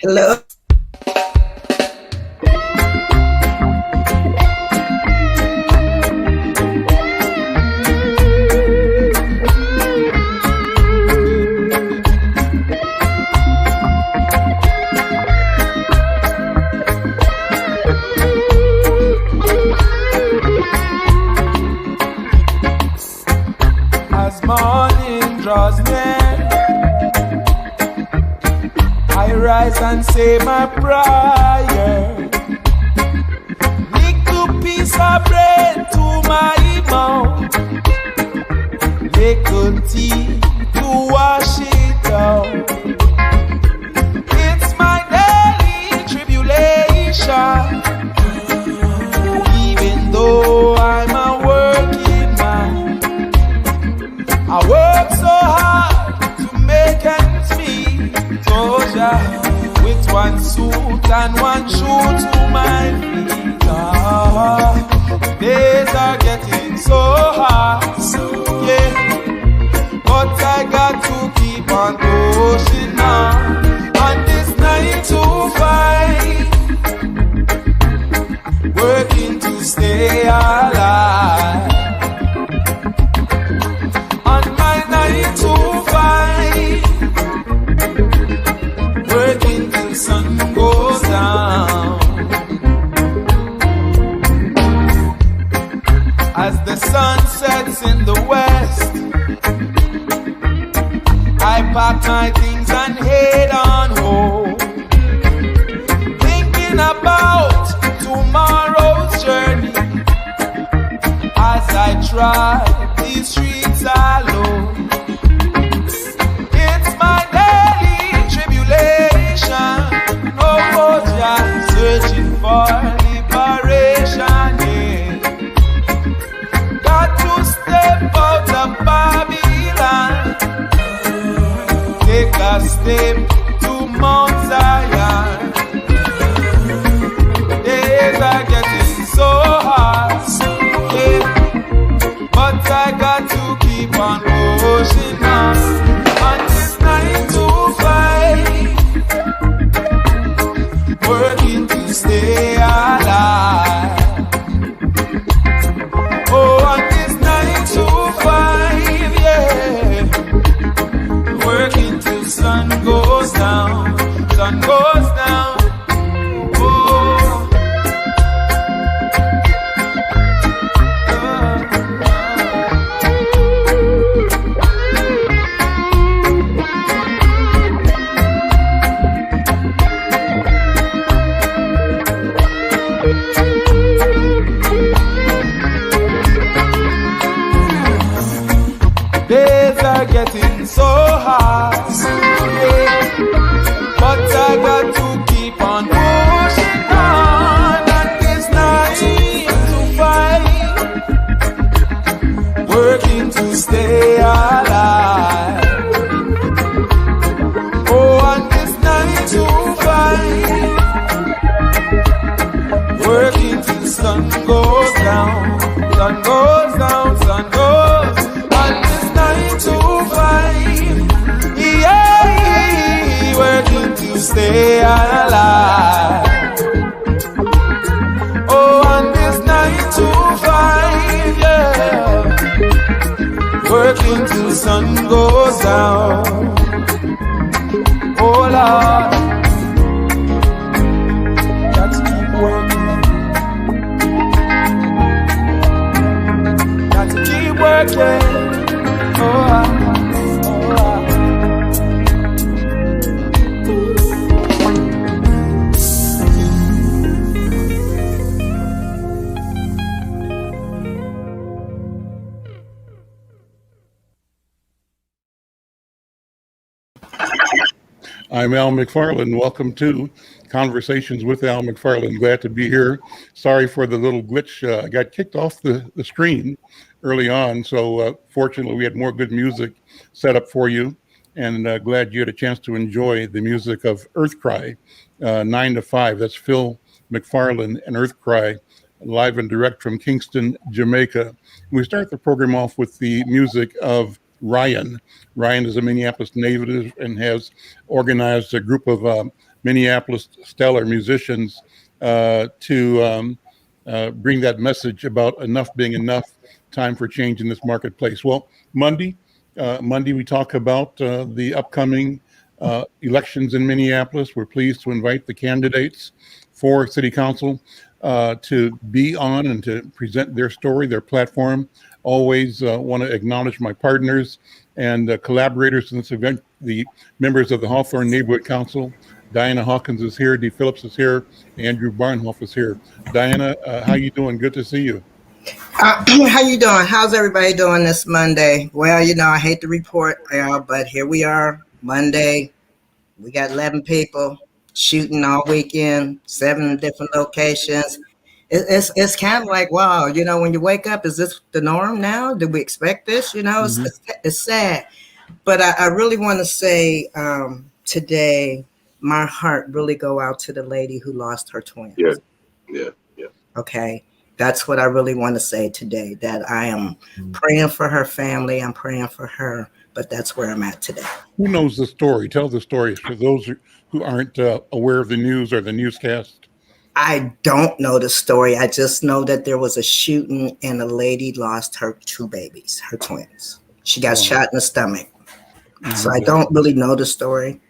Hello. As morning draws near, I rise and say my prayer. Little piece of bread to my mouth, little tea to wash it out. It's my daily tribulation, even though I'm a working man. I work so hard to make ends meet, with one suit and one shoe to my feet. The days are getting so hard, yeah. But I got to keep on pushing on this 9 to 5, working to stay alive. On my 9 to 5, working till sun goes down. As the sun sets in the west, I pack my things and head on home, thinking about tomorrow's journey as I try these streets alone. It's my daily tribulation, oh yeah, searching for liberation, yeah. Got to step out of Babylon, take a step to Mount Zion. Days are getting so hard, yeah. But I got to keep on pushing on this 9 to 5, working to stay alive. Oh, on this 9 to 5, yeah, working till sun goes down, sun goes down. Oh. Days are getting so hard, yeah. But I got to keep on pushing on this 9 to 5, working to stay alive. Oh, on this 9 to 5, working till sun goes down, sun goes down, sun goes. On this 9 to 5, yeah, working to stay alive. Oh, on this 9 to 5, yeah, working till sun goes down. Oh Lord, got to keep working, got to keep working. I'm Al McFarlane. Welcome to Conversations with Al McFarlane. Glad to be here. Sorry for the little glitch. I got kicked off the screen early on, so fortunately we had more good music set up for you, and glad you had a chance to enjoy the music of Earthcry, 9 to 5. That's Phil McFarlane and Earthcry, live and direct from Kingston, Jamaica. We start the program off with the music of Ryan. Ryan is a Minneapolis native and has organized a group of Minneapolis stellar musicians to bring that message about enough being enough, time for change in this marketplace. Well, Monday we talk about the upcoming elections in Minneapolis. We're pleased to invite the candidates for City Council to be on and to present their story, their platform. Always want to acknowledge my partners and collaborators in this event, the members of the Hawthorne Neighborhood Council. Diana Hawkins is here, Dee Phillips is here, Andrew Barnhoff is here. Diana, how you doing? Good to see you. How you doing? How's everybody doing this Monday? Well, I hate to report, but here we are, Monday. We got 11 people shooting all weekend, 7 different locations. It's kind of like, wow, when you wake up, is this the norm now? Did we expect this? It's sad. But I really want to say today, my heart really go out to the lady who lost her twins. Yeah. Okay. That's what I really want to say today, that I am praying for her family. I'm praying for her, but that's where I'm at today. Who knows the story? Tell the story for those who aren't aware of the news or the newscast. I don't know the story. I just know that there was a shooting and a lady lost her 2 babies, her twins. She got shot in the stomach. So I don't really know the story.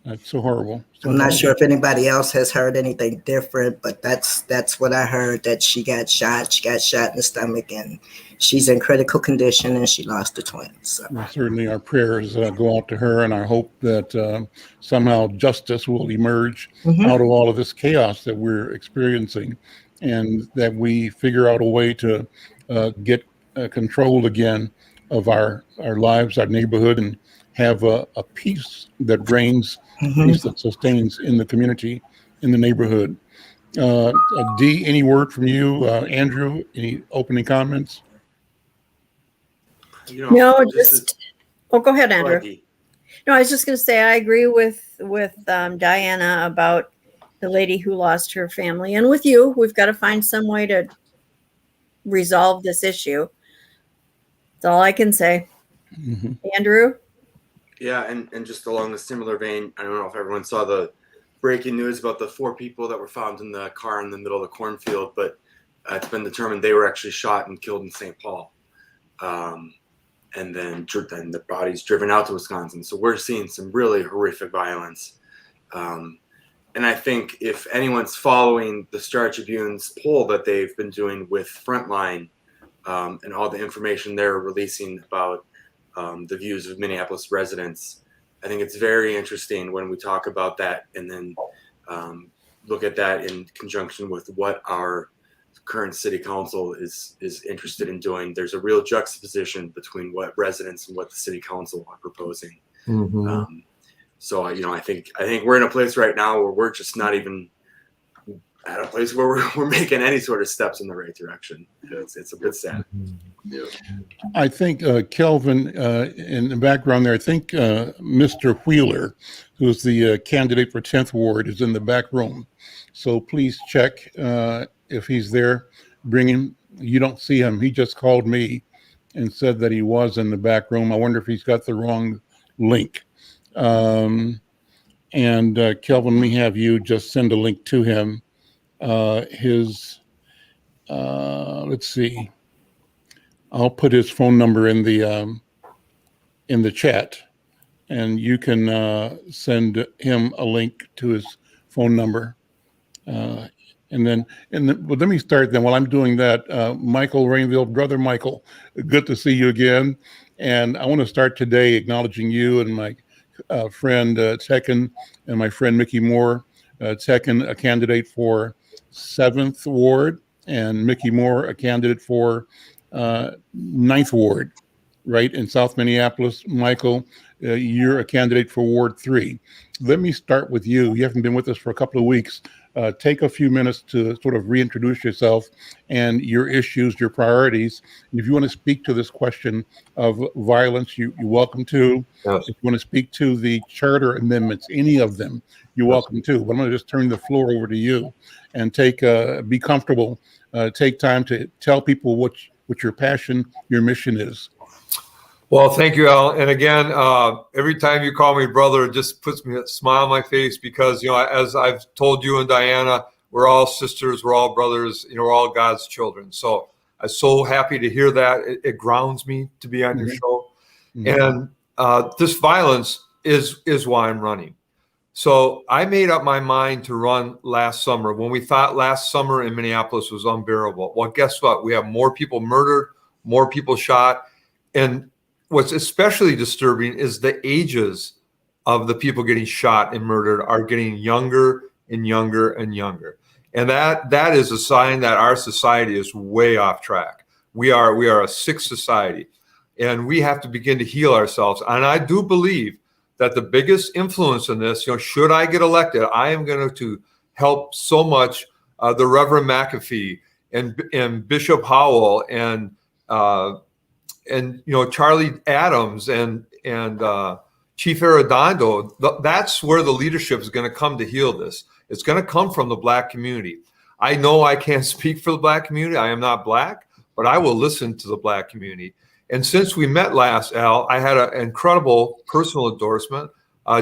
That's so horrible. I'm not sure if anybody else has heard anything different, but that's what I heard, that she got shot. She got shot in the stomach, and she's in critical condition, and she lost the twins. So. Well, certainly our prayers go out to her, and our hope that somehow justice will emerge out of all of this chaos that we're experiencing, and that we figure out a way to get control again of our lives, our neighborhood, and have a peace that reigns, peace that sustains in the community, in the neighborhood. Dee, any word from you? Andrew, any opening comments? No, go ahead, Andrew. No, I was just going to say I agree with Diana about the lady who lost her family, and with you. We've got to find some way to resolve this issue. That's all I can say. Andrew? Yeah, and just along a similar vein, I don't know if everyone saw the breaking news about the 4 people that were found in the car in the middle of the cornfield, but it's been determined they were actually shot and killed in St. Paul. And then the bodies driven out to Wisconsin. So we're seeing some really horrific violence. And I think if anyone's following the Star Tribune's poll that they've been doing with Frontline and all the information they're releasing about the views of Minneapolis residents, I think it's very interesting when we talk about that and then look at that in conjunction with what our current city council is interested in doing. There's a real juxtaposition between what residents and what the city council are proposing. So I think we're in a place right now where we're just not even at a place where we're making any sort of steps in the right direction. It's a bit sad. Yeah. I think Kelvin, in the background there, I think Mr. Wheeler, who's the candidate for 10th Ward, is in the back room. So please check if he's there. Bring him. You don't see him. He just called me and said that he was in the back room. I wonder if he's got the wrong link. And Kelvin, we have you just send a link to him. Let's see. I'll put his phone number in the chat, and you can send him a link to his phone number. Well, let me start then. While I'm doing that, Michael Rainville, brother Michael, good to see you again. And I want to start today acknowledging you and my friend Tekken and my friend Mickey Moore. Tekken, a candidate for 7th Ward, and Mickey Moore, a candidate for 9th Ward, right, in South Minneapolis. Michael, you're a candidate for Ward 3. Let me start with you. You haven't been with us for a couple of weeks. Take a few minutes to sort of reintroduce yourself and your issues, your priorities. And if you want to speak to this question of violence, you're welcome to. Yes. If you want to speak to the charter amendments, any of them, you're welcome to. But I'm going to just turn the floor over to you and be comfortable. Take time to tell people what your passion, your mission is. Well, thank you, Al. And again, every time you call me brother, it just puts me a smile on my face because, as I've told you and Diana, we're all sisters, we're all brothers, we're all God's children. So I'm so happy to hear that. It grounds me to be on your show. And this violence is why I'm running. So I made up my mind to run last summer when we thought last summer in Minneapolis was unbearable. Well, guess what? We have more people murdered, more people shot. And what's especially disturbing is the ages of the people getting shot and murdered are getting younger and younger and younger. And that is a sign that our society is way off track. We are a sick society, and we have to begin to heal ourselves. And I do believe that the biggest influence in this, should I get elected, I am going to help so much the Reverend McAfee and Bishop Howell and Charlie Adams and Chief Arredondo. That's where the leadership is going to come to heal this. It's going to come from the Black community. I know I can't speak for the Black community. I am not Black, but I will listen to the Black community. And since we met last, Al, I had an incredible personal endorsement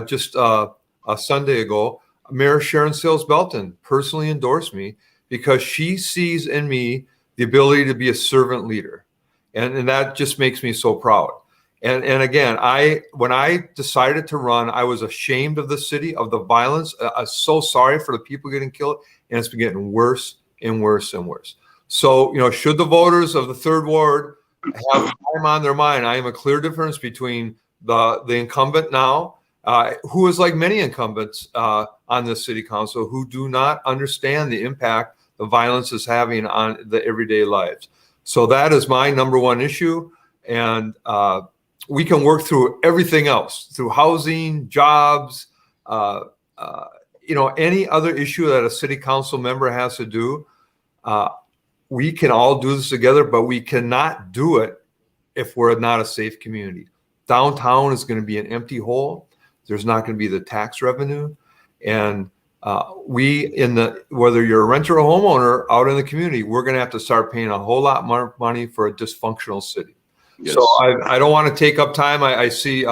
just a Sunday ago. Mayor Sharon Sales Belton personally endorsed me because she sees in me the ability to be a servant leader. And that just makes me so proud. And again, when I decided to run, I was ashamed of the city, of the violence. I'm so sorry for the people getting killed. And it's been getting worse and worse and worse. So, should the voters of the Third Ward have time on their mind, I am a clear difference between the incumbent now, who is like many incumbents on this city council, who do not understand the impact the violence is having on the everyday lives. So that is my number one issue. And we can work through everything else, through housing, jobs, any other issue that a city council member has to do. We can all do this together, but we cannot do it if we're not a safe community. Downtown is going to be an empty hole. There's not going to be the tax revenue. And whether you're a renter or homeowner out in the community, we're going to have to start paying a whole lot more money for a dysfunctional city. Yes. So I don't want to take up time. I see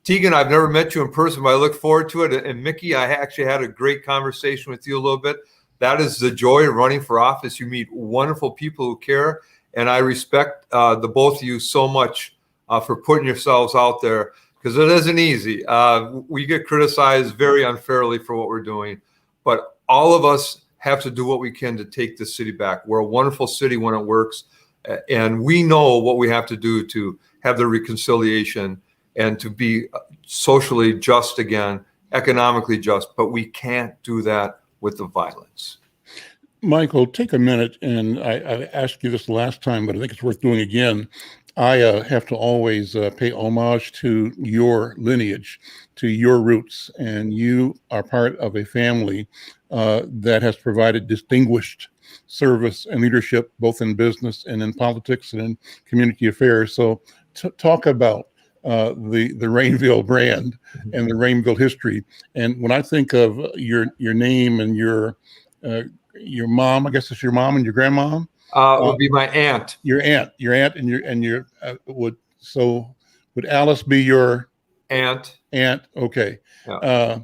Tegan, I've never met you in person, but I look forward to it. And Mickey, I actually had a great conversation with you a little bit. That is the joy of running for office. You meet wonderful people who care. And I respect the both of you so much for putting yourselves out there, because it isn't easy. We get criticized very unfairly for what we're doing, but all of us have to do what we can to take this city back. We're a wonderful city when it works, and we know what we have to do to have the reconciliation and to be socially just again, economically just, but we can't do that with the violence. Michael, take a minute, and I asked you this last time, but I think it's worth doing again. I have to always pay homage to your lineage, to your roots, and you are part of a family that has provided distinguished service and leadership, both in business and in politics and in community affairs. So talk about the Rainville brand and the Rainville history. And when I think of your name and your mom, I guess it's your mom and your grandma. It would be my aunt. Your aunt, would Alice be your aunt? Aunt, okay. Yeah.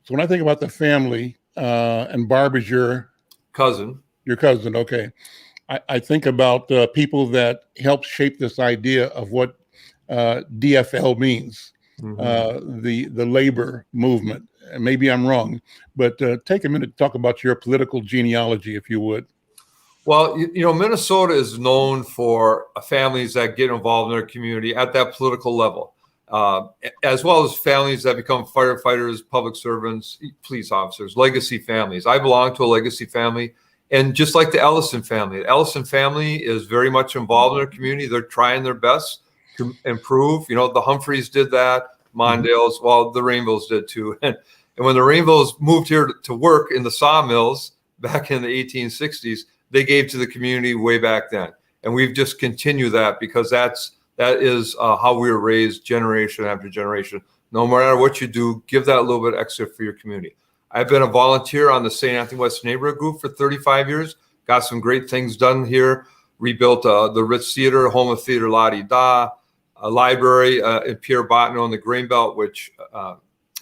So when I think about the family, and Barb is your cousin. Your cousin, okay. I think about people that helped shape this idea of what DFL means, the labor movement. And maybe I'm wrong, but take a minute to talk about your political genealogy, if you would. Well, Minnesota is known for families that get involved in their community at that political level, as well as families that become firefighters, public servants, police officers, legacy families. I belong to a legacy family. And just like the Ellison family is very much involved in their community. They're trying their best to improve. The Humphreys did that, Mondales, well, the Rainvilles did too. And when the Rainvilles moved here to work in the sawmills back in the 1860s, they gave to the community way back then. And we've just continued that because that is how we were raised generation after generation. No matter what you do, give that a little bit extra for your community. I've been a volunteer on the St. Anthony West Neighborhood Group for 35 years, got some great things done here, rebuilt the Ritz Theater, home of Theater La Di Da, library in Pierre Bottineau in the Greenbelt, which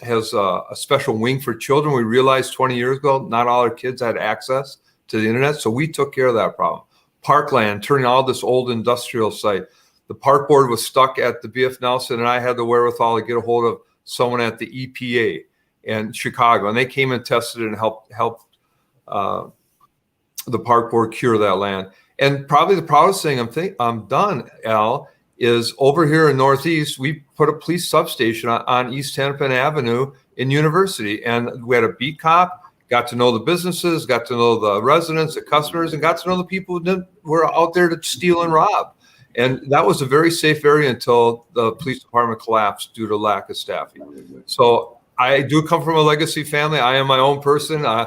has a special wing for children. We realized 20 years ago, not all our kids had access to the internet. So we took care of that problem. Parkland, turning all this old industrial site. The park board was stuck at the BF Nelson, and I had the wherewithal to get a hold of someone at the EPA in Chicago, and they came and tested it and helped the park board cure that land. And probably the proudest thing I'm done, Al, is over here in Northeast, we put a police substation on East Hennepin Avenue in University, and we had a beat cop, got to know the businesses, got to know the residents, the customers, and got to know the people who were out there to steal and rob. And that was a very safe area until the police department collapsed due to lack of staffing. So I do come from a legacy family. I am my own person. I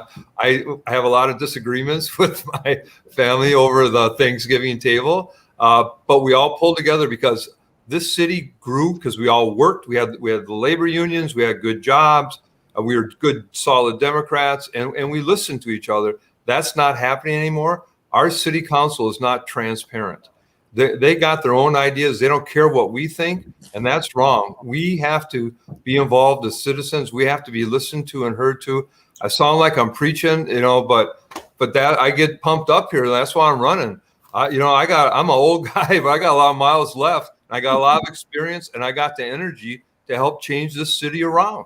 have a lot of disagreements with my family over the Thanksgiving table, but we all pulled together because this city grew because we all worked. We had the labor unions. We had good jobs. We were good, solid Democrats, and we listened to each other. That's not happening anymore. Our city council is not transparent. They got their own ideas. They don't care what we think, and that's wrong. We have to be involved as citizens. We have to be listened to and heard to. I sound like I'm preaching, but that I get pumped up here. That's why I'm running. I'm an old guy, but I got a lot of miles left. I got a lot of experience, and I got the energy to help change this city around.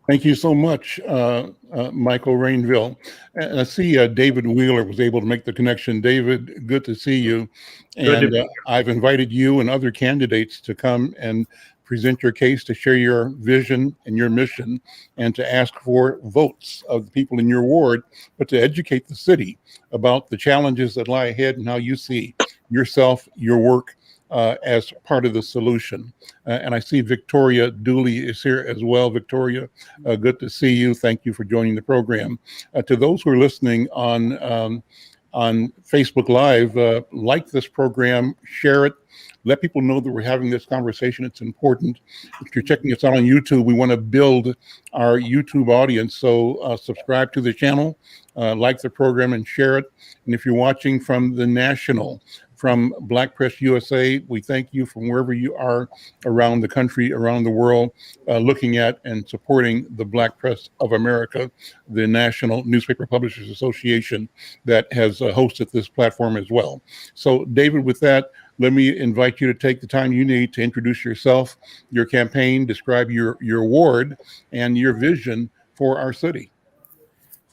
Thank you so much, Michael Rainville. I see David Wheeler was able to make the connection. David, good to see you. And I've invited you and other candidates to come and present your case, to share your vision and your mission, and to ask for votes of the people in your ward, but to educate the city about the challenges that lie ahead and how you see yourself, your work, as part of the solution. And I see Victoria Dooley is here as well. Victoria, good to see you. Thank you for joining the program. To those who are listening on Facebook Live, like this program, share it. Let people know that we're having this conversation. It's important. If you're checking us out on YouTube, we want to build our YouTube audience. So subscribe to the channel, like the program, and share it. And if you're watching from the national, from Black Press USA, we thank you from wherever you are around the country, around the world, looking at and supporting the Black Press of America, the National Newspaper Publishers Association that has hosted this platform as well. So David, with that, let me invite you to take the time you need to introduce yourself, your campaign, describe your ward and your vision for our city.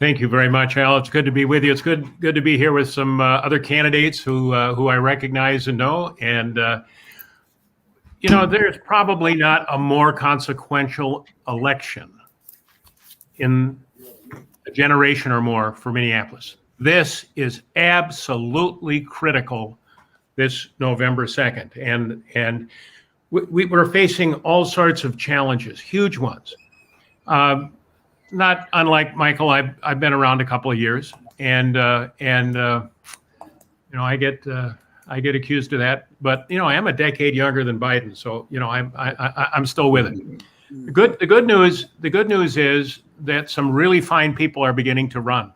Thank you very much, Al. It's good to be with you. It's good to be here with some other candidates who I recognize and know. And there's probably not a more consequential election in a generation or more for Minneapolis. This is absolutely critical this November 2nd, and we're facing all sorts of challenges, huge ones. Not unlike Michael, I've been around a couple of years, and I get accused of that. But I am a decade younger than Biden, so I'm still with it. The good news is that some really fine people are beginning to run,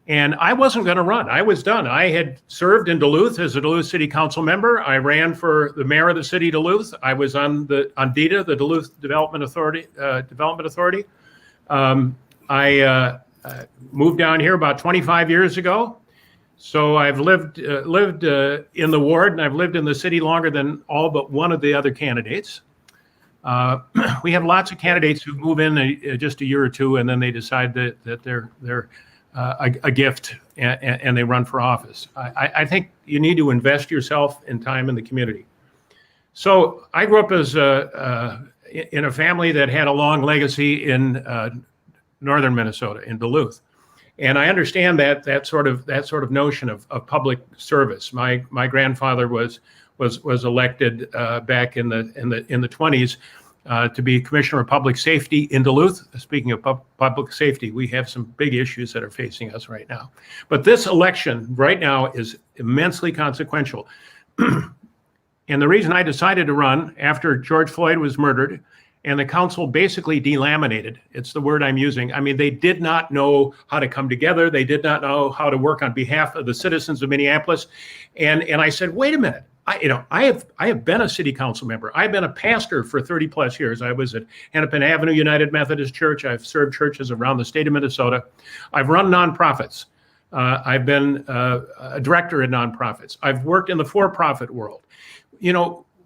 and I wasn't going to run. I was done. I had served in Duluth as a Duluth City Council member. I ran for the mayor of the city of Duluth. I was on DETA, the Duluth Development Authority. I moved down here about 25 years ago. So I've lived in the ward, and I've lived in the city longer than all but one of the other candidates. We have lots of candidates who move in just a year or two, and then they decide that they're a gift and they run for office. I think you need to invest yourself in time in the community. So I grew up as in a family that had a long legacy in northern Minnesota, in Duluth, and I understand that sort of notion of public service. My grandfather was elected back in the 20s to be Commissioner of Public Safety in Duluth. Speaking of public safety, we have some big issues that are facing us right now. But this election right now is immensely consequential. And the reason I decided to run after George Floyd was murdered and the council basically delaminated, it's the word I'm using. I mean, they did not know how to come together. They did not know how to work on behalf of the citizens of Minneapolis. And I said, wait a minute, I have been a city council member. I've been a pastor for 30 plus years. I was at Hennepin Avenue United Methodist Church. I've served churches around the state of Minnesota. I've run nonprofits. I've been a director in nonprofits. I've worked in the for-profit world.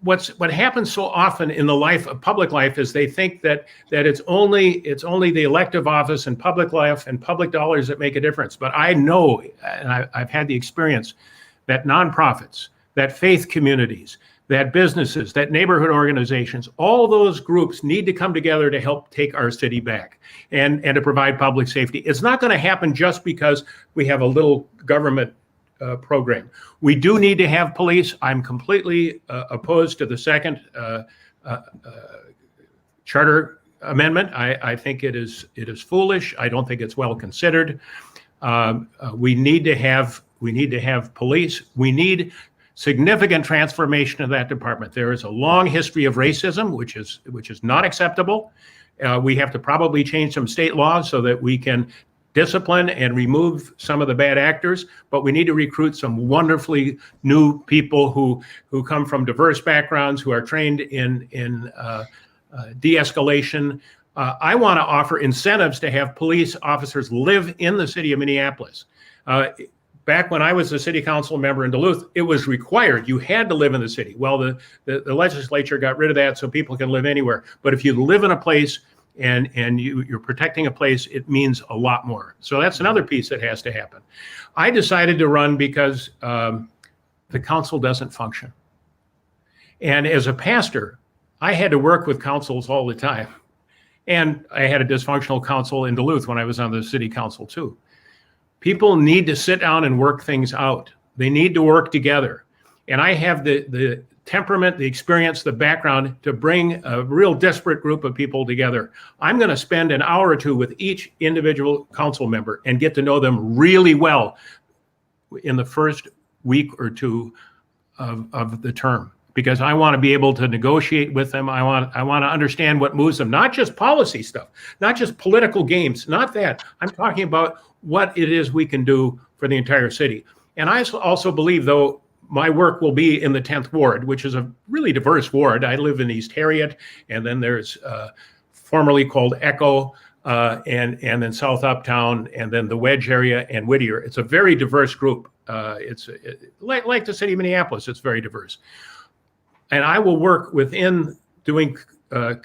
What happens so often in the life of public life is they think that it's only the elective office and public life and public dollars that make a difference. But I know, and I've had the experience, that nonprofits, that faith communities, that businesses, that neighborhood organizations, all those groups need to come together to help take our city back and to provide public safety. It's not going to happen just because we have a little government program. We do need to have police. I'm completely opposed to the second charter amendment. I think it is foolish. I don't think it's well considered. We need to have police. We need significant transformation of that department. There is a long history of racism, which is not acceptable. We have to probably change some state laws so that we can discipline and remove some of the bad actors, but we need to recruit some wonderfully new people who come from diverse backgrounds, who are trained in de-escalation. I want to offer incentives to have police officers live in the city of Minneapolis. Back when I was a city council member in Duluth, it was required. You had to live in the city. Well, the legislature got rid of that so people can live anywhere. But if you live in a place and you're protecting a place, it means a lot more. So that's another piece that has to happen. I decided to run because the council doesn't function. And as a pastor, I had to work with councils all the time. And I had a dysfunctional council in Duluth when I was on the city council too. People need to sit down and work things out. They need to work together. And I have the temperament, the experience, the background to bring a real disparate group of people together. I'm going to spend an hour or two with each individual council member and get to know them really well in the first week or two of the term, because I want to be able to negotiate with them. I want to understand what moves them, not just policy stuff, not just political games, not that. I'm talking about what it is we can do for the entire city. And I also believe, though, my work will be in the 10th Ward, which is a really diverse ward. I live in East Harriet, and then there's formerly called Echo, and then South Uptown, and then the Wedge area and Whittier. It's a very diverse group. It's like the city of Minneapolis, it's very diverse. And I will work within doing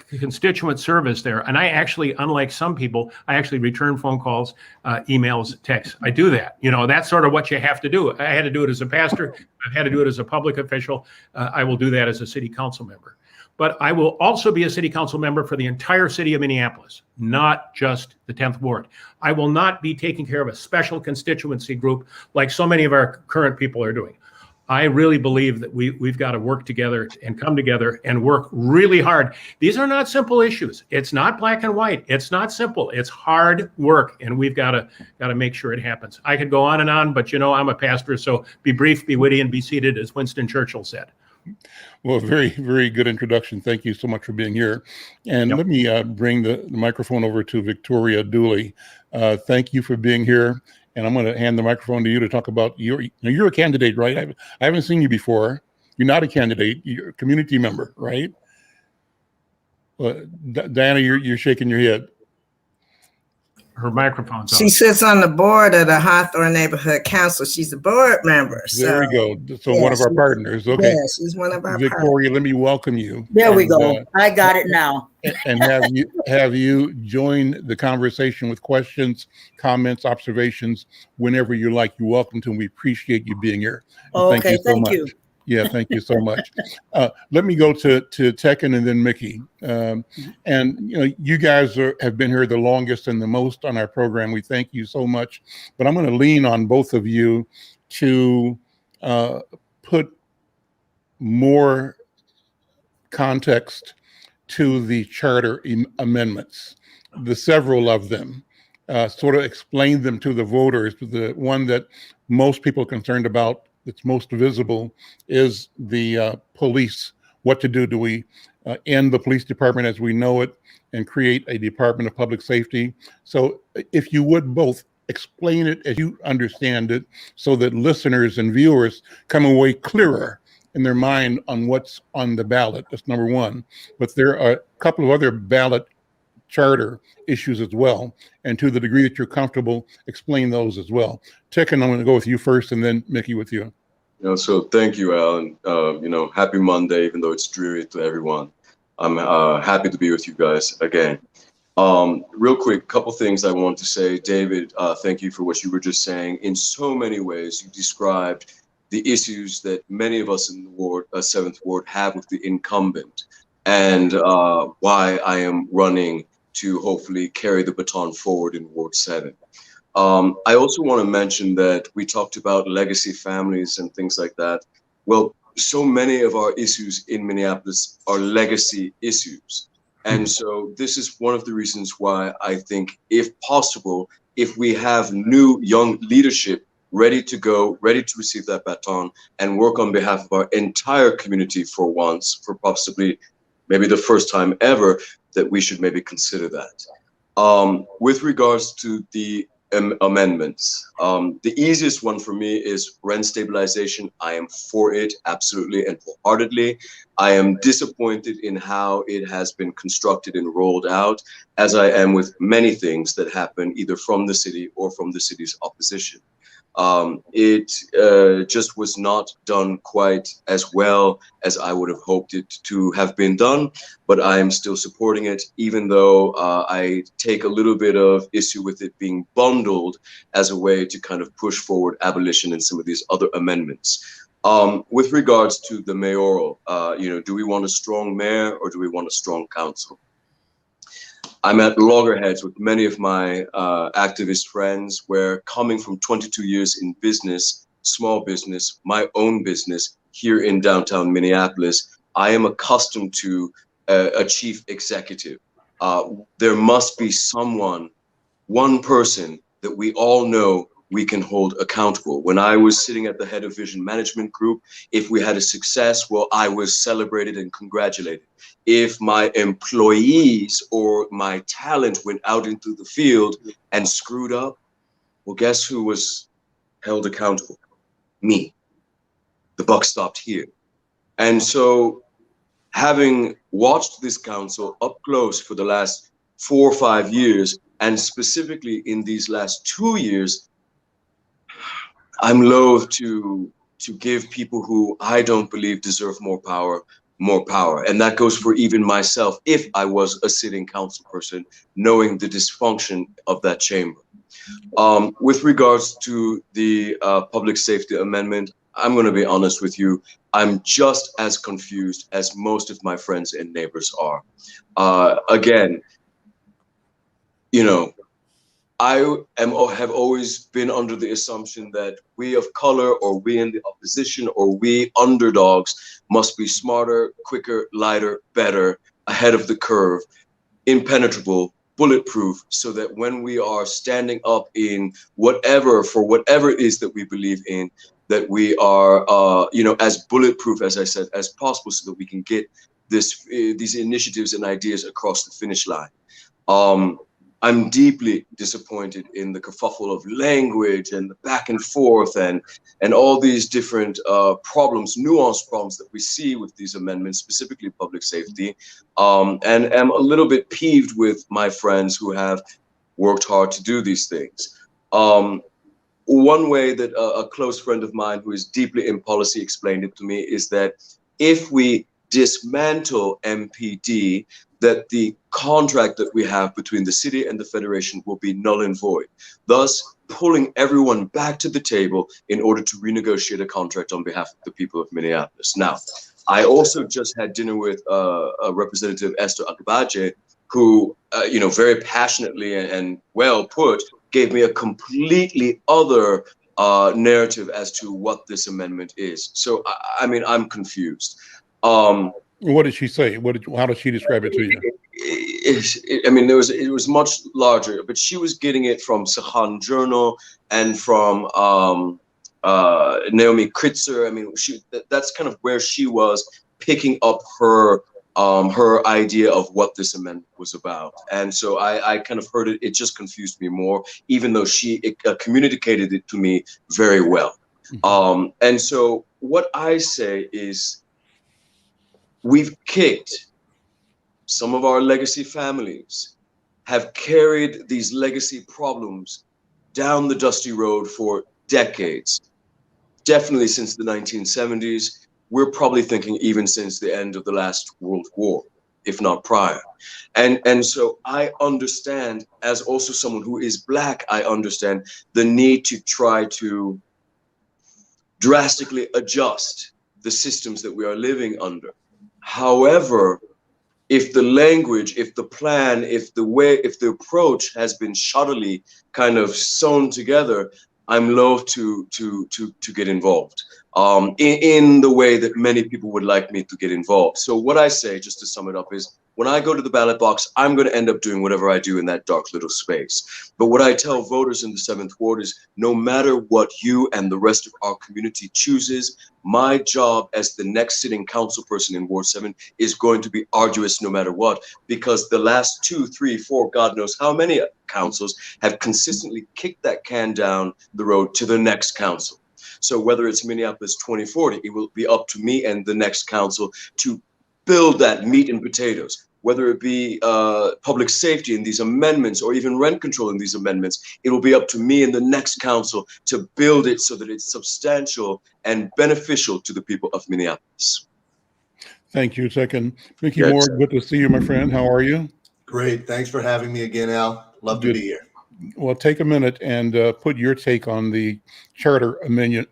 constituent service there. And I actually, unlike some people, I actually return phone calls, emails, texts. I do that. That's sort of what you have to do. I had to do it as a pastor. I've had to do it as a public official. I will do that as a city council member. But I will also be a city council member for the entire city of Minneapolis, not just the 10th Ward. I will not be taking care of a special constituency group like so many of our current people are doing. I really believe that we've got to work together and come together and work really hard. These are not simple issues. It's not black and white. It's not simple. It's hard work, and we've got to make sure it happens. I could go on and on, but I'm a pastor, so be brief, be witty, and be seated, as Winston Churchill said. Well, very, very good introduction. Thank you so much for being here. And Let me bring the microphone over to Victoria Dooley. Thank you for being here. And I'm going to hand the microphone to you to talk about you're a candidate, right? I haven't seen you before. You're not a candidate. You're a community member, right? Diana, you're shaking your head. Her microphone's on. She sits on the board of the Hawthorne Neighborhood Council. She's a board member. There we go. So one of our partners. Okay. Yeah, she's one of our Victoria, let me welcome you. There we go. I got it now. And have you join the conversation with questions, comments, observations whenever you like. You're welcome to, and we appreciate you being here. Okay, thank you so much. you. Yeah, thank you so much. Let me go to Tekken and then Mickey. And you guys have been here the longest and the most on our program. We thank you so much. But I'm going to lean on both of you to put more context to the charter amendments, the several of them. Sort of explain them to the voters. The one that most people are concerned about, that's most visible, is the police. What to do? Do we end the police department as we know it and create a Department of Public Safety? So if you would both explain it as you understand it so that listeners and viewers come away clearer in their mind on what's on the ballot. That's number one. But there are a couple of other ballot charter issues as well. And to the degree that you're comfortable, explain those as well. Tekken, I'm going to go with you first and then Mickey with you. So thank you, Alan. Happy Monday, even though it's dreary to everyone. I'm happy to be with you guys again. Real quick, couple things I want to say. David, thank you for what you were just saying. In so many ways, you described the issues that many of us in the ward, 7th Ward, have with the incumbent, and why I am running to hopefully carry the baton forward in Ward 7. I also want to mention that we talked about legacy families and things like that. Well, so many of our issues in Minneapolis are legacy issues. And so this is one of the reasons why I think, if possible, if we have new young leadership ready to go, ready to receive that baton and work on behalf of our entire community for once, for possibly maybe the first time ever, that we should maybe consider that. With regards to the amendments, the easiest one for me is rent stabilization. I am for it, absolutely and wholeheartedly. I am disappointed in how it has been constructed and rolled out, as I am with many things that happen either from the city or from the city's opposition. It just was not done quite as well as I would have hoped it to have been done, but I am still supporting it, even though I take a little bit of issue with it being bundled as a way to kind of push forward abolition and some of these other amendments. With regards to the mayoral, do we want a strong mayor or do we want a strong council? I'm at loggerheads with many of my activist friends, where coming from 22 years in business, small business, my own business here in downtown Minneapolis, I am accustomed to a chief executive. There must be someone, one person that we all know we can hold accountable. When I was sitting at the head of Vision Management Group, if we had a success, well, I was celebrated and congratulated. If my employees or my talent went out into the field and screwed up, well, guess who was held accountable? Me. The buck stopped here. And so, having watched this council up close for the last 4 or 5 years, and specifically in these last 2 years, I'm loath to give people who I don't believe deserve more power. And that goes for even myself, if I was a sitting council person, knowing the dysfunction of that chamber. With regards to the public safety amendment, I'm going to be honest with you. I'm just as confused as most of my friends and neighbors are. Again, I have always been under the assumption that we of color, or we in the opposition, or we underdogs must be smarter, quicker, lighter, better, ahead of the curve, impenetrable, bulletproof, so that when we are standing up in whatever it is that we believe in, that we are, as bulletproof, as I said, as possible, so that we can get these initiatives and ideas across the finish line. I'm deeply disappointed in the kerfuffle of language and the back and forth and all these different problems, nuanced problems that we see with these amendments, specifically public safety, and am a little bit peeved with my friends who have worked hard to do these things. One way that a close friend of mine who is deeply in policy explained it to me is that if we dismantle MPD, that the contract that we have between the city and the federation will be null and void, thus pulling everyone back to the table in order to renegotiate a contract on behalf of the people of Minneapolis. Now, I also just had dinner with Representative Esther Agbaje, who, very passionately and well put, gave me a completely other narrative as to what this amendment is. So, I'm confused. What did she say? How did she describe it to you? It was much larger, but she was getting it from Sahan Journal and from Naomi Kritzer. That's kind of where she was picking up her idea of what this amendment was about. And so I kind of heard it. It just confused me more, even though she communicated it to me very well. And so what I say is we've kicked some of our legacy families have carried these legacy problems down the dusty road for decades, definitely since the 1970s. We're probably thinking even since the end of the last World War, if not prior. And so I understand, as also someone who is Black, I understand the need to try to drastically adjust the systems that we are living under. However, if the language, if the plan, if the approach has been shoddily kind of sewn together, I'm loath to get involved in the way that many people would like me to get involved. So what I say, just to sum it up, is when I go to the ballot box, I'm going to end up doing whatever I do in that dark little space. But what I tell voters in the 7th Ward is, no matter what you and the rest of our community chooses, my job as the next sitting council person in Ward 7 is going to be arduous no matter what, because the last 2, 3, 4, God knows how many councils have consistently kicked that can down the road to the next council. So whether it's Minneapolis 2040, it will be up to me and the next council to build that meat and potatoes, whether it be public safety in these amendments or even rent control in these amendments. It will be up to me and the next council to build it so that it's substantial and beneficial to the people of Minneapolis. Thank you. Second, Mickey Yes. Moore, good to see you, my friend. How are you? Great. Thanks for having me again, Al. Love to be here. Well, take a minute and put your take on the charter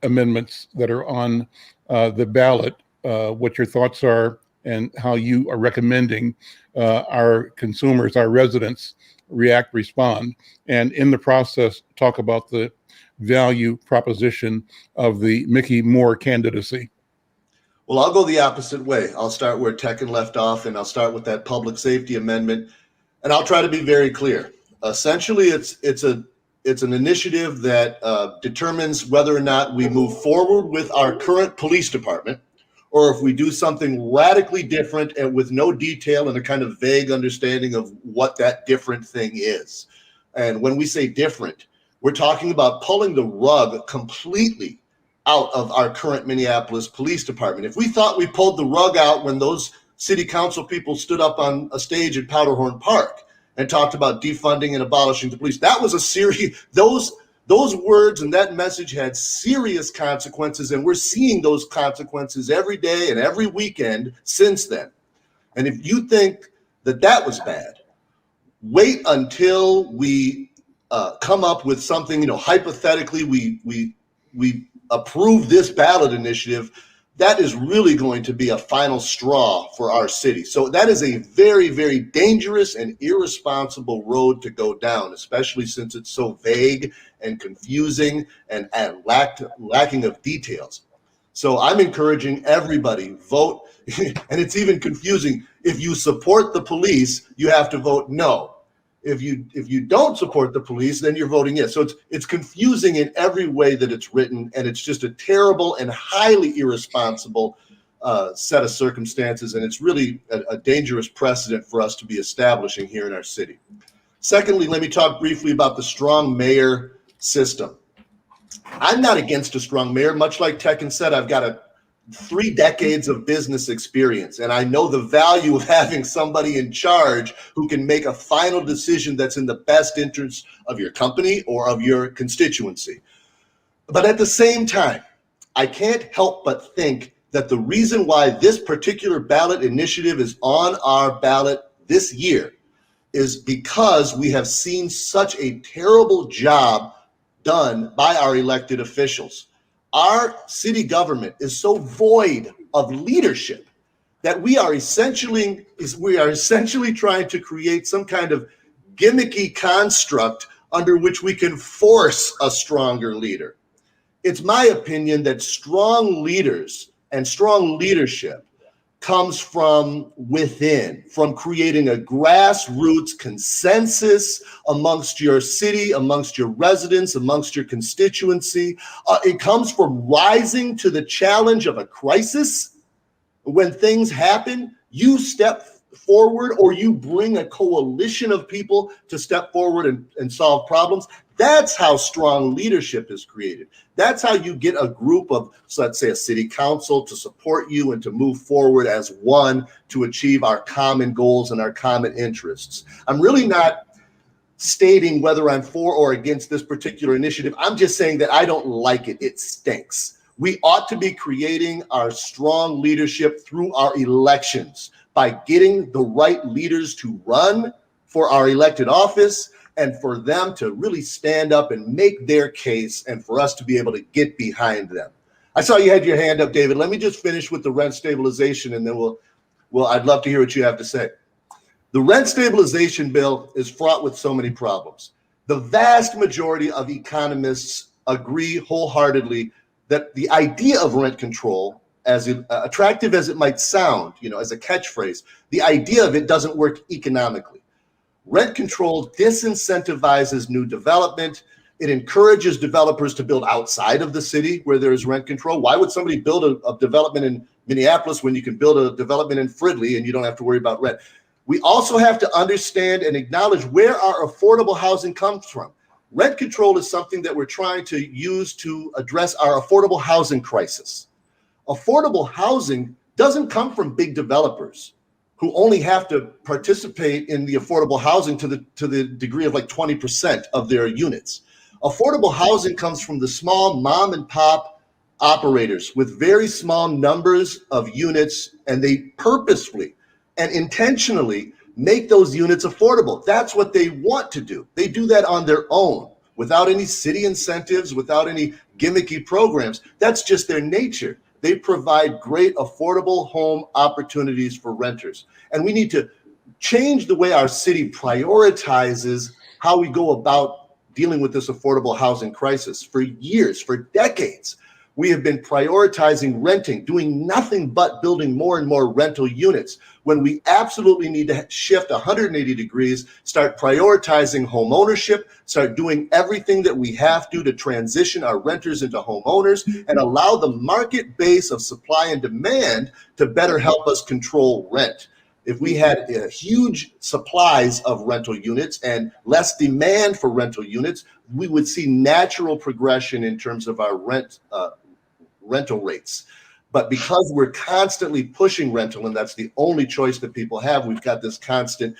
amendments that are on the ballot, what your thoughts are, and how you are recommending our consumers, our residents, respond. And in the process, talk about the value proposition of the Mickey Moore candidacy. Well, I'll go the opposite way. I'll start where Tekken left off, and I'll start with that public safety amendment. And I'll try to be very clear. Essentially, it's an initiative that determines whether or not we move forward with our current police department, or if we do something radically different and with no detail and a kind of vague understanding of what that different thing is. And when we say different, we're talking about pulling the rug completely out of our current Minneapolis Police Department. If we thought we pulled the rug out when those city council people stood up on a stage at Powderhorn Park and talked about defunding and abolishing the police, that was a serious, those words and that message had serious consequences, and we're seeing those consequences every day and every weekend since then. And if you think that that was bad, wait until we come up with something, hypothetically we approve this ballot initiative. That is really going to be a final straw for our city. So that is a very, very dangerous and irresponsible road to go down, especially since it's so vague and confusing and lacking of details. So I'm encouraging everybody, vote. And it's even confusing. If you support the police, you have to vote no. If you don't support the police, then you're voting yes. So it's confusing in every way that it's written, and it's just a terrible and highly irresponsible set of circumstances, and it's really a dangerous precedent for us to be establishing here in our city. Secondly, let me talk briefly about the strong mayor system. I'm not against a strong mayor. Much like Tekken said, I've got 3 decades of business experience, and I know the value of having somebody in charge who can make a final decision that's in the best interest of your company or of your constituency. But at the same time, I can't help but think that the reason why this particular ballot initiative is on our ballot this year is because we have seen such a terrible job done by our elected officials. Our city government is so void of leadership that we are essentially trying to create some kind of gimmicky construct under which we can force a stronger leader. It's my opinion that strong leaders and strong leadership comes from within, from creating a grassroots consensus amongst your city, amongst your residents, amongst your constituency. It comes from rising to the challenge of a crisis. When things happen, you step forward, or you bring a coalition of people to step forward and solve problems, that's how strong leadership is created. That's how you get a group of, so let's say, a city council to support you and to move forward as one to achieve our common goals and our common interests. I'm really not stating whether I'm for or against this particular initiative. I'm just saying that I don't like it. It stinks. We ought to be creating our strong leadership through our elections by getting the right leaders to run for our elected office and for them to really stand up and make their case and for us to be able to get behind them. I saw you had your hand up, David. Let me just finish with the rent stabilization and then I'd love to hear what you have to say. The rent stabilization bill is fraught with so many problems. The vast majority of economists agree wholeheartedly that the idea of rent control, as attractive as it might sound, as a catchphrase, the idea of it doesn't work economically. Rent control disincentivizes new development. It encourages developers to build outside of the city where there is rent control. Why would somebody build a development in Minneapolis when you can build a development in Fridley and you don't have to worry about rent? We also have to understand and acknowledge where our affordable housing comes from. Rent control is something that we're trying to use to address our affordable housing crisis. Affordable housing doesn't come from big developers who only have to participate in the affordable housing to the degree of like 20% of their units. Affordable housing comes from the small mom and pop operators with very small numbers of units, and they purposefully and intentionally make those units affordable. That's what they want to do. They do that on their own, without any city incentives, without any gimmicky programs. That's just their nature. They provide great affordable home opportunities for renters. And we need to change the way our city prioritizes how we go about dealing with this affordable housing crisis. For years, for decades, we have been prioritizing renting, doing nothing but building more and more rental units, when we absolutely need to shift 180 degrees, start prioritizing home ownership, start doing everything that we have to transition our renters into homeowners and allow the market base of supply and demand to better help us control rent. If we had huge supplies of rental units and less demand for rental units, we would see natural progression in terms of our rental rates. But because we're constantly pushing rental, and that's the only choice that people have, we've got this constant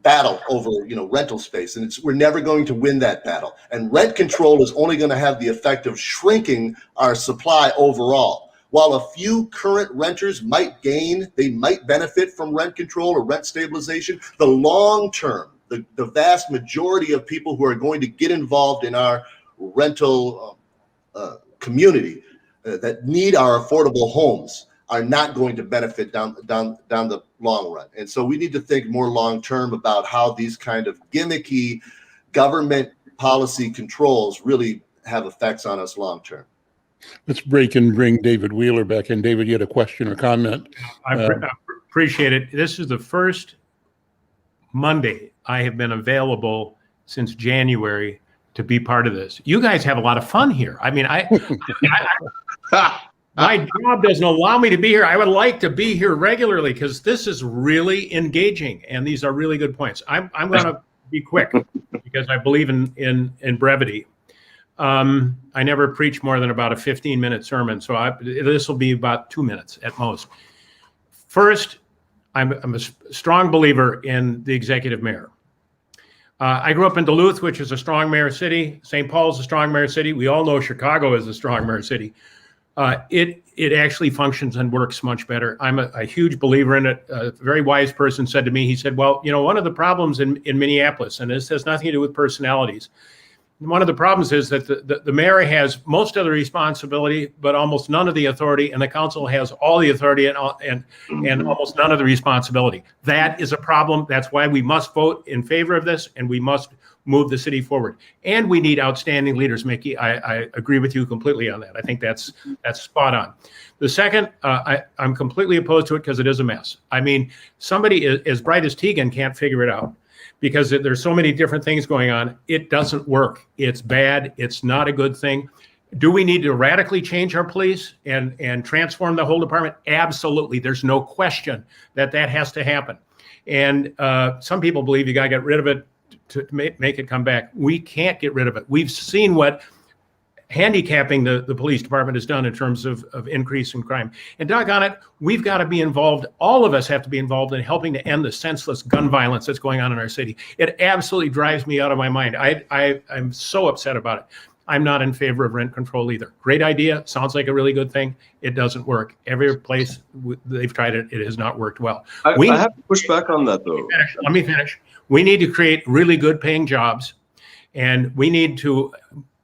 battle over rental space, and we're never going to win that battle. And rent control is only going to have the effect of shrinking our supply overall. While a few current renters might gain, they might benefit from rent control or rent stabilization, the long term, the vast majority of people who are going to get involved in our rental community that need our affordable homes are not going to benefit down the long run. And so we need to think more long term about how these kind of gimmicky government policy controls really have effects on us long term. Let's break and bring David Wheeler back in. David, you had a question or comment? I appreciate it. This is the first Monday I have been available since January to be part of this. You guys have a lot of fun here. I mean, my job doesn't allow me to be here. I would like to be here regularly because this is really engaging and these are really good points. I'm going to be quick because I believe in brevity. I never preach more than about a 15-minute sermon, so this will be about 2 minutes at most. First, I'm a strong believer in the executive mayor. I grew up in Duluth, which is a strong mayor city. St. Paul's a strong mayor city. We all know Chicago is a strong mayor city. It actually functions and works much better. I'm a huge believer in it. A very wise person said to me, he said, well, one of the problems in Minneapolis, and this has nothing to do with personalities, one of the problems is that the mayor has most of the responsibility, but almost none of the authority, and the council has all the authority and almost none of the responsibility. That is a problem. That's why we must vote in favor of this, and we must move the city forward. And we need outstanding leaders, Mickey. I agree with you completely on that. I think that's spot on. The second, I'm completely opposed to it because it is a mess. I mean, somebody as bright as Tegan can't figure it out, because there's so many different things going on. It doesn't work. It's bad. It's not a good thing. Do we need to radically change our police and transform the whole department? Absolutely. There's no question that has to happen. And some people believe you got to get rid of it to make it come back. We can't get rid of it. We've seen what handicapping the police department has done in terms of increase in crime. And doggone it, we've got to be involved. All of us have to be involved in helping to end the senseless gun violence that's going on in our city. It absolutely drives me out of my mind. I'm so upset about it. I'm not in favor of rent control either. Great idea. Sounds like a really good thing. It doesn't work. Every place they've tried it, it has not worked well. I have to push back on that, though. Let me finish. We need to create really good paying jobs, and we need to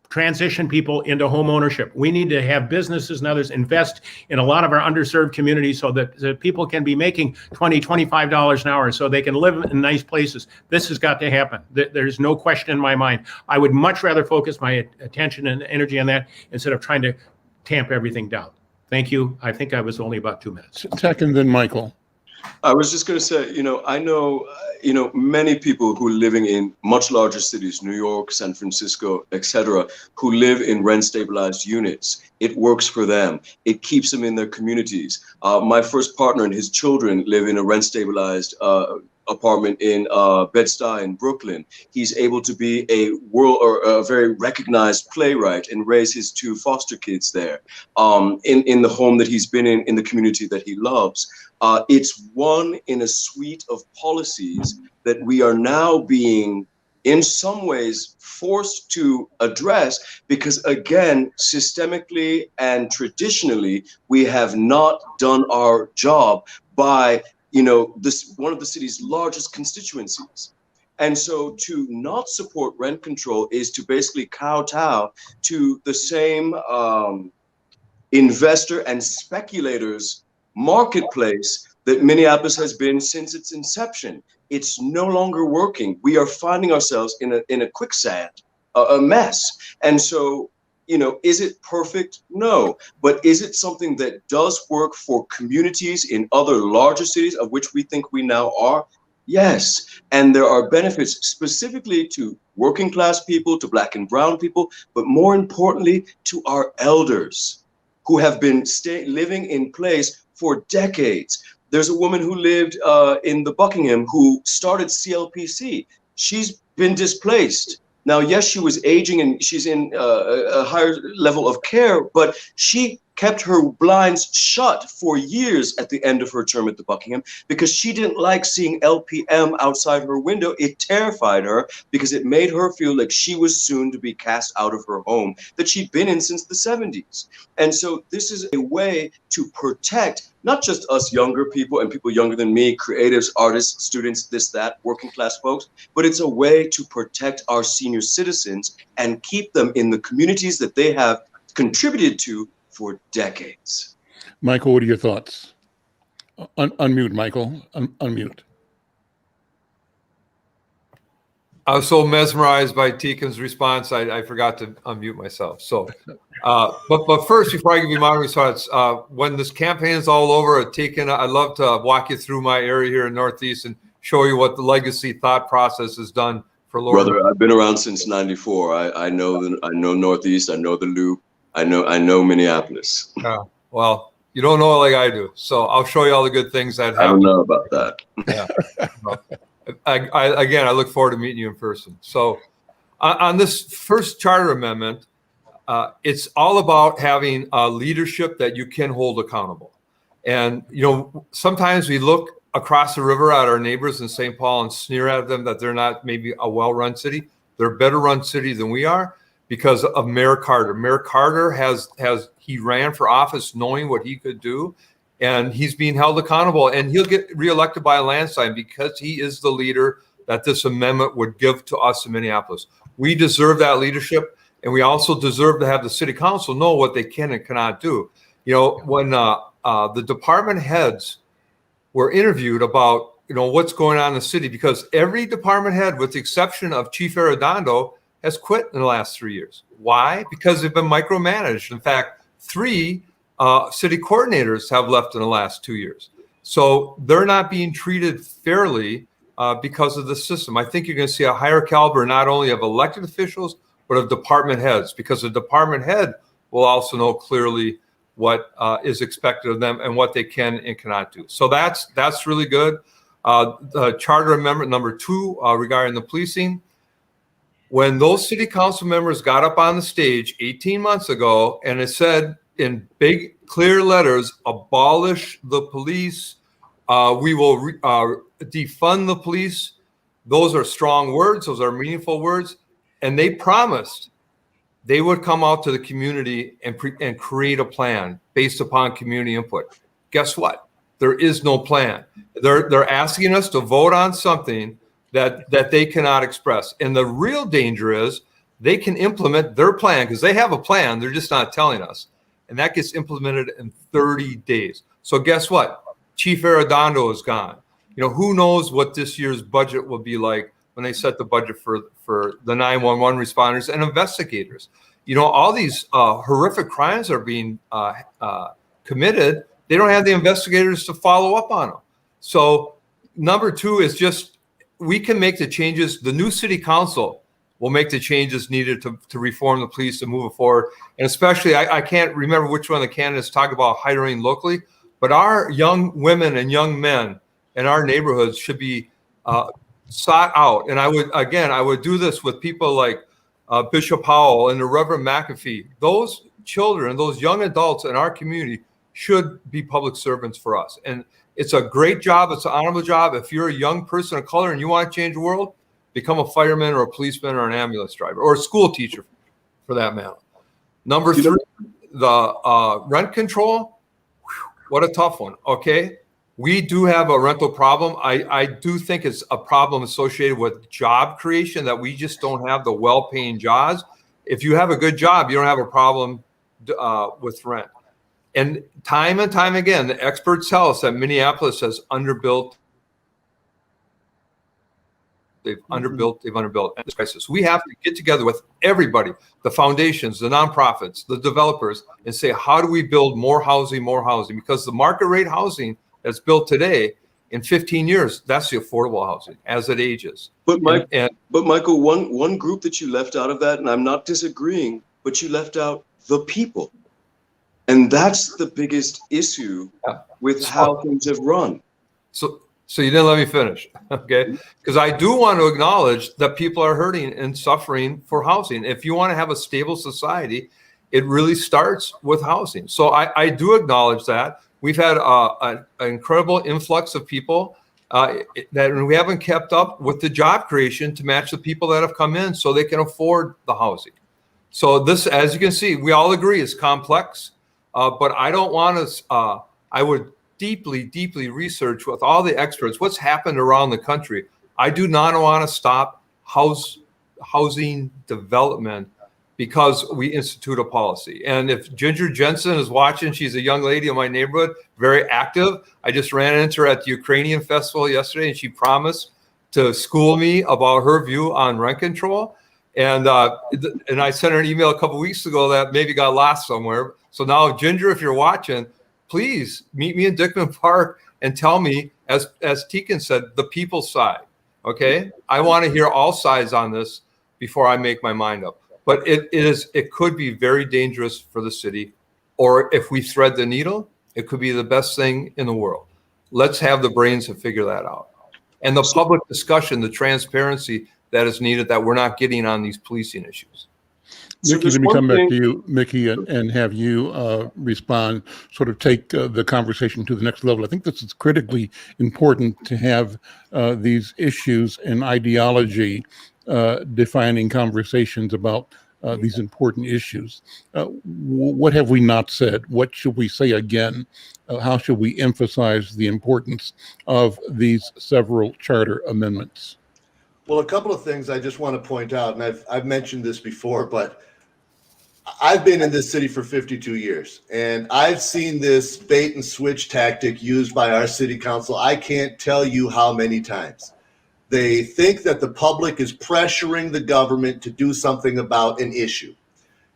transition people into home ownership. We need to have businesses and others invest in a lot of our underserved communities so that people can be making $20, $25 an hour so they can live in nice places. This has got to happen. There's no question in my mind. I would much rather focus my attention and energy on that instead of trying to tamp everything down. Thank you. I think I was only about 2 minutes. Second, then Michael. I was just going to say, I know, many people who are living in much larger cities, New York, San Francisco, etc., who live in rent-stabilized units. It works for them. It keeps them in their communities. My first partner and his children live in a rent-stabilized apartment in Bed-Stuy in Brooklyn. He's able to be a very recognized playwright and raise his 2 foster kids there in the home that he's been in the community that he loves. It's one in a suite of policies that we are now being, in some ways, forced to address because, again, systemically and traditionally, we have not done our job by, one of the city's largest constituencies. And so to not support rent control is to basically kowtow to the same investor and speculators marketplace that Minneapolis has been since its inception. It's no longer working. We are finding ourselves in a quicksand, a mess. And so, is it perfect? No. But is it something that does work for communities in other larger cities, of which we think we now are? Yes. And there are benefits specifically to working class people, to Black and brown people, but more importantly, to our elders who have been living in place for decades. There's a woman who lived in the Buckingham who started CLPC. She's been displaced. Now, yes, she was aging and she's in a higher level of care, but she kept her blinds shut for years at the end of her term at the Buckingham because she didn't like seeing LPM outside her window. It terrified her because it made her feel like she was soon to be cast out of her home that she'd been in since the 70s. And so this is a way to protect not just us younger people and people younger than me, creatives, artists, students, this, that, working class folks, but it's a way to protect our senior citizens and keep them in the communities that they have contributed to for decades. Michael, what are your thoughts? Unmute, Michael. Unmute. I was so mesmerized by Tekin's response, I forgot to unmute myself. So, but first, before I give you my response, when this campaign is all over at Tekin, I'd love to walk you through my area here in Northeast and show you what the legacy thought process has done for Lord. Brother, I've been around since '94. I know Northeast. I know the Loop. I know Minneapolis. Well, you don't know it like I do, so I'll show you all the good things that happen. I don't know about that. Yeah. I look forward to meeting you in person. So on this first charter amendment, it's all about having a leadership that you can hold accountable. And, sometimes we look across the river at our neighbors in St. Paul and sneer at them that they're not maybe a well-run city. They're a better run city than we are because of Mayor Carter. Mayor Carter he ran for office knowing what he could do. And he's being held accountable, and he'll get reelected by a landslide because he is the leader that this amendment would give to us in Minneapolis. We deserve that leadership, and we also deserve to have the city council know what they can and cannot do. When the department heads were interviewed about, what's going on in the city, because every department head, with the exception of Chief Arredondo, has quit in the last 3 years. Why? Because they've been micromanaged. In fact, 3 city coordinators have left in the last 2 years. So they're not being treated fairly because of the system. I think you're going to see a higher caliber not only of elected officials, but of department heads, because the department head will also know clearly what is expected of them and what they can and cannot do. So that's really good. The charter amendment number 2 regarding the policing. When those city council members got up on the stage 18 months ago and it said in big clear letters, abolish the police, we will defund the police. Those are strong words. Those are meaningful words. And they promised they would come out to the community and create a plan based upon community input. Guess what? There is no plan. They're asking us to vote on something that they cannot express. And the real danger is they can implement their plan because they have a plan. They're just not telling us. And that gets implemented in 30 days. So guess what? Chief Arredondo is gone. Who knows what this year's budget will be like when they set the budget for the 911 responders and investigators. All these horrific crimes are being committed. They don't have the investigators to follow up on them. So number 2 is just, we can make the changes. The new city council will make the changes needed to reform the police and move it forward. And especially, I can't remember which one of the candidates talked about hiring locally, but our young women and young men in our neighborhoods should be sought out. And I would do this with people like Bishop Howell and the Reverend McAfee. Those children, those young adults in our community should be public servants for us. And it's a great job. It's an honorable job. If you're a young person of color and you want to change the world, become a fireman or a policeman or an ambulance driver or a school teacher for that matter. Number 3, the rent control. What a tough one. Okay. We do have a rental problem. I do think it's a problem associated with job creation, that we just don't have the well-paying jobs. If you have a good job, you don't have a problem with rent. And time again, the experts tell us that Minneapolis has underbuilt. They've underbuilt at this crisis. We have to get together with everybody, the foundations, the nonprofits, the developers, and say, how do we build more housing? Because the market rate housing that's built today, in 15 years, that's the affordable housing as it ages. But Michael, one group that you left out of that, and I'm not disagreeing, but you left out the people. And that's the biggest issue with how things have run. So you didn't let me finish, okay? Because I do want to acknowledge that people are hurting and suffering for housing. If you want to have a stable society, it really starts with housing. So I do acknowledge that. We've had an incredible influx of people that we haven't kept up with the job creation to match the people that have come in so they can afford the housing. So this, as you can see, we all agree is complex, but I don't want to, I would deeply research with all the experts what's happened around the country. I do not want to stop housing development because we institute a policy. And if Ginger Jensen is watching, she's a young lady in my neighborhood, very active. I just ran into her at the Ukrainian festival yesterday, and she promised to school me about her view on rent control. And I sent her an email a couple weeks ago that maybe got lost somewhere. So now, Ginger, if you're watching, please meet me in Dickman Park and tell me, as Tekin said, the people's side. Okay, I want to hear all sides on this before I make my mind up. But it could be very dangerous for the city, or if we thread the needle, it could be the best thing in the world. Let's have the brains to figure that out. And the public discussion, the transparency that is needed that we're not getting on these policing issues. Mickey, let me come back to you, Mickey, and have you respond, sort of take the conversation to the next level. I think this is critically important to have these issues and ideology defining conversations about these important issues. What have we not said? What should we say again? How should we emphasize the importance of these several charter amendments? Well, a couple of things I just want to point out, and I've mentioned this before, but I've been in this city for 52 years, and I've seen this bait and switch tactic used by our city council. I can't tell you how many times. They think that the public is pressuring the government to do something about an issue.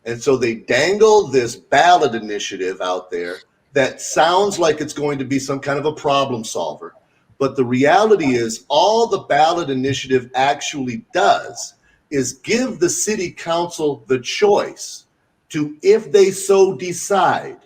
And so they dangle this ballot initiative out there that sounds like it's going to be some kind of a problem solver. But the reality is all the ballot initiative actually does is give the city council the choice to, if they so decide,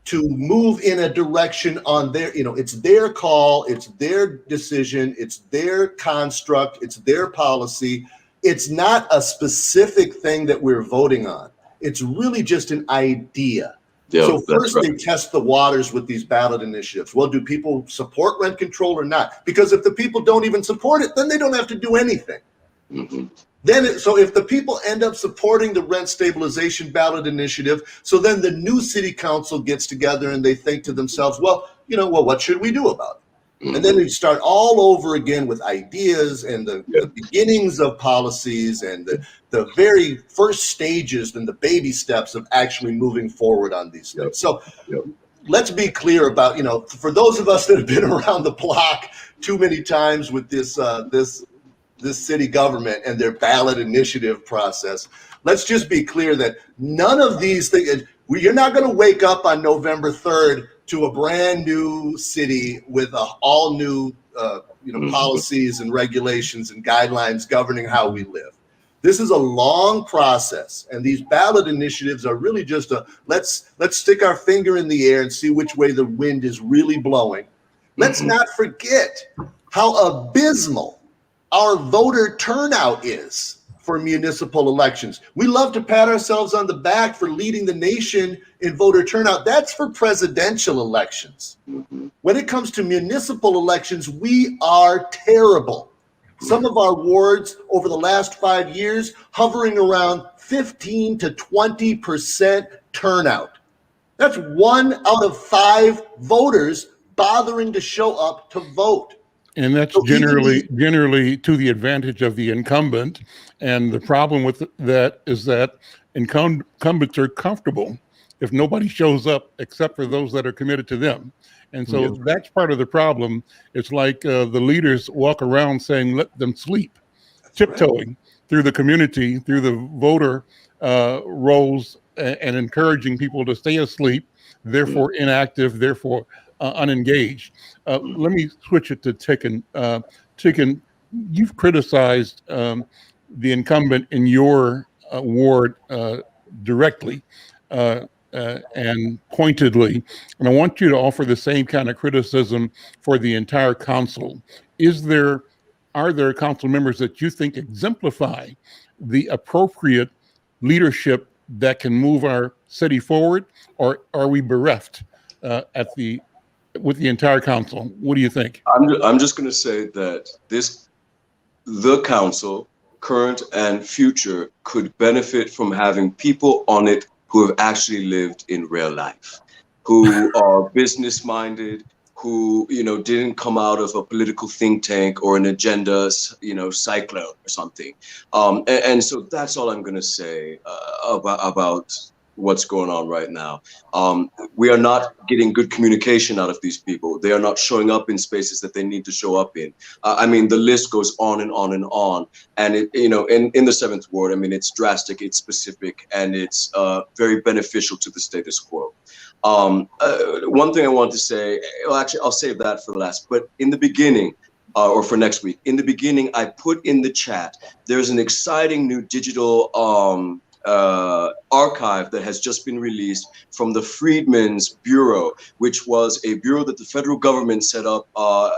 to move in a direction on their, it's their call, it's their decision, it's their construct, it's their policy. It's not a specific thing that we're voting on. It's really just an idea. Yeah, so first right. They test the waters with these ballot initiatives. Well, do people support rent control or not? Because if the people don't even support it, then they don't have to do anything. Mm-hmm. So if the people end up supporting the rent stabilization ballot initiative, so then the new city council gets together and they think to themselves, well, what should we do about it? Mm-hmm. And then we start all over again with ideas and the beginnings of policies and the very first stages and the baby steps of actually moving forward on these things. So let's be clear about, for those of us that have been around the block too many times with this city government and their ballot initiative process, let's just be clear that none of these things, you're not going to wake up on November 3rd to a brand new city with all new policies and regulations and guidelines governing how we live. This is a long process, and these ballot initiatives are really just let's stick our finger in the air and see which way the wind is really blowing. Let's not forget how abysmal our voter turnout is for municipal elections. We love to pat ourselves on the back for leading the nation in voter turnout. That's for presidential elections. When it comes to municipal elections, we are terrible. Some of our wards over the last 5 years hovering around 15 to 20% turnout. That's 1 out of 5 voters bothering to show up to vote. And that's generally to the advantage of the incumbent. And the problem with that is that incumbents are comfortable if nobody shows up except for those that are committed to them. And so that's part of the problem. It's like the leaders walk around saying, let them sleep, tiptoeing through the community, through the voter rolls, and encouraging people to stay asleep, therefore inactive, therefore unengaged. Let me switch it to Ticken. Ticken, you've criticized the incumbent in your ward directly and pointedly, and I want you to offer the same kind of criticism for the entire council. Are there council members that you think exemplify the appropriate leadership that can move our city forward, or are we bereft with the entire council? What do you think? I'm just going to say that the council, current and future, could benefit from having people on it who have actually lived in real life, who are business minded, who didn't come out of a political think tank or an agenda cyclone or something. And so that's all I'm going to say about what's going on right now. We are not getting good communication out of these people. They are not showing up in spaces that they need to show up in. I mean, the list goes on and on and on. And in the 7th ward, I mean, it's drastic, it's specific, and it's very beneficial to the status quo. One thing I want to say, well, actually, I'll save that for the last, but in the beginning, or for next week, in the beginning, I put in the chat, there's an exciting new digital archive that has just been released from the Freedmen's Bureau, which was a bureau that the federal government set up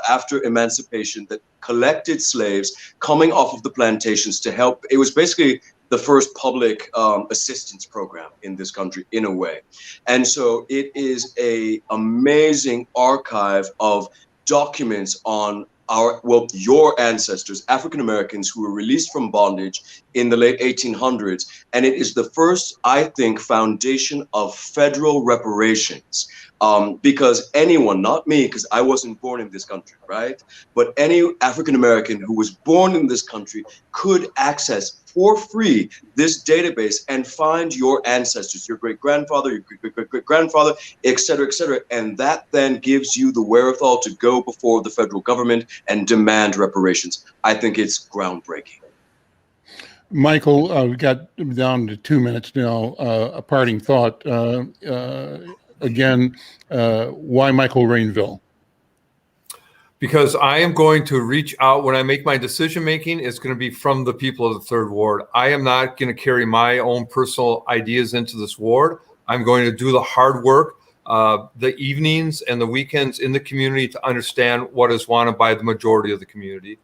after emancipation that collected slaves coming off of the plantations to help. It was basically the first public assistance program in this country, in a way. And so it is an amazing archive of documents on your ancestors, African Americans, who were released from bondage in the late 1800s. And it is the first, I think, foundation of federal reparations. Because anyone, not me, because I wasn't born in this country, right? But any African American who was born in this country could access for free this database and find your ancestors, your great-grandfather, your great-great-great-grandfather, et cetera, and that then gives you the wherewithal to go before the federal government and demand reparations. I think it's groundbreaking. Michael, we got down to 2 minutes now. A parting thought. Again, why Michael Rainville? because I am going to reach out when I make my decision making. It's going to be from the people of the third ward. I am not going to carry my own personal ideas into this ward. I'm going to do the hard work, the evenings and the weekends in the community to understand what is wanted by the majority of the community.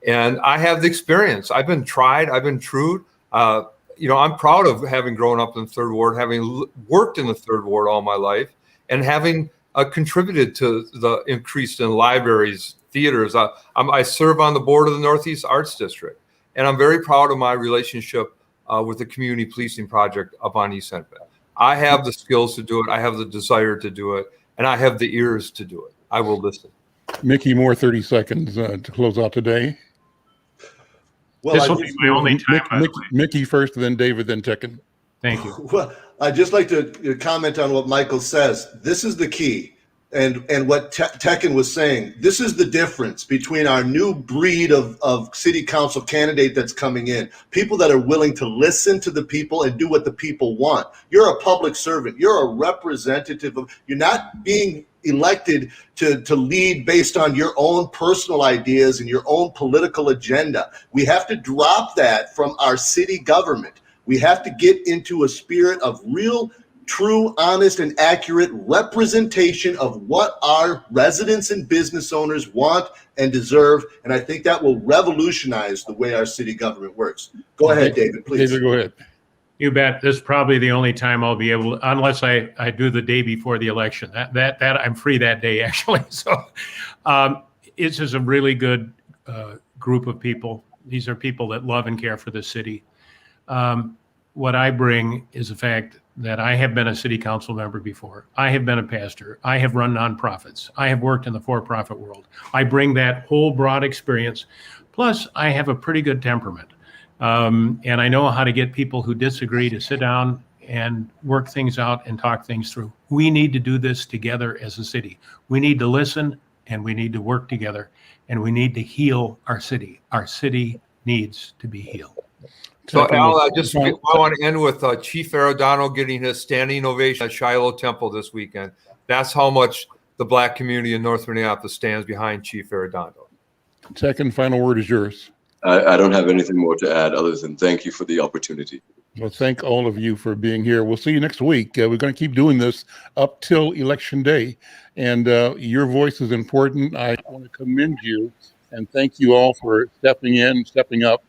And I have the experience. I've been tried. I've been true. I'm proud of having grown up in the third ward, having worked in the third ward all my life, and having contributed to the increase in libraries, theaters. I serve on the board of the Northeast Arts District, and I'm very proud of my relationship with the Community Policing Project up on East Hennepin. I have the skills to do it. I have the desire to do it, and I have the ears to do it. I will listen. Mickey Moore, 30 seconds to close out today. Well, This will be my only time, by the way. Mickey first, then David, then Tekken. Thank you. Well, I'd just like to comment on what Michael says. This is the key. And what Tekken was saying, this is the difference between our new breed of city council candidate that's coming in. People that are willing to listen to the people and do what the people want. You're a public servant. You're a representative of, you're not being elected to lead based on your own personal ideas and your own political agenda. We have to drop that from our city government. We have to get into a spirit of real, true, honest, and accurate representation of what our residents and business owners want and deserve. And I think that will revolutionize the way our city government works. Go ahead, David, please. David, go ahead. You bet. This is probably the only time I'll be able to, unless I do the day before the election. That I'm free that day, actually. So it's just a really good group of people. These are people that love and care for the city. What I bring is the fact that I have been a city council member before. I have been a pastor. I have run nonprofits. I have worked in the for-profit world. I bring that whole broad experience. Plus, I have a pretty good temperament. And I know how to get people who disagree to sit down and work things out and talk things through. We need to do this together as a city. We need to listen, and we need to work together, and we need to heal our city. Our city needs to be healed. So, Al, I want to end with Chief Arredondo getting his standing ovation at Shiloh Temple this weekend. That's how much the Black community in North Minneapolis stands behind Chief Arredondo. Second, final word is yours. I don't have anything more to add other than thank you for the opportunity. Well, thank all of you for being here. We'll see you next week. We're going to keep doing this up till Election Day, and your voice is important. I want to commend you and thank you all for stepping in, stepping up,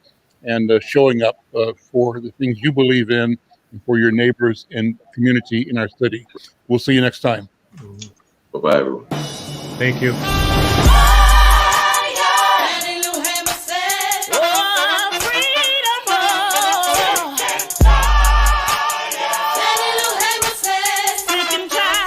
and showing up for the things you believe in and for your neighbors and community in our city. We'll see you next time. Bye-bye, everyone. Thank you. Sick and tired.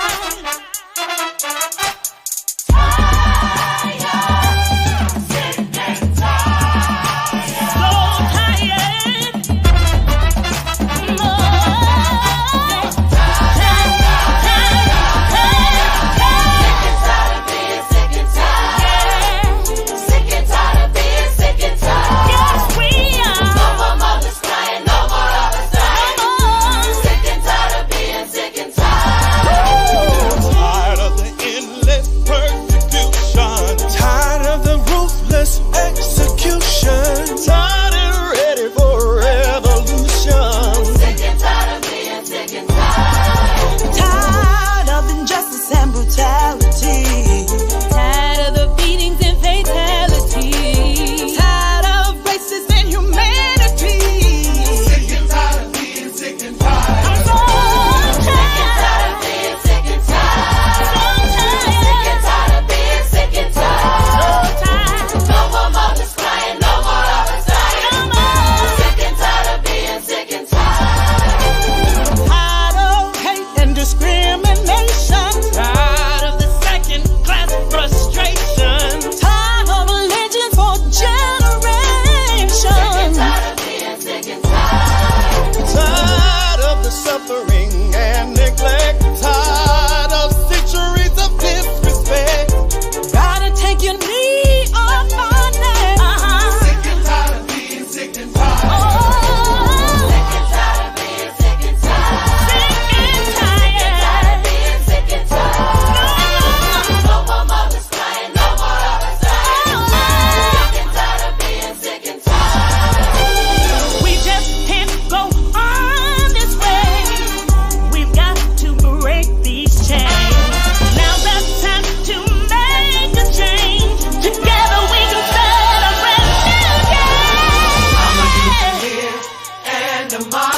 your mind.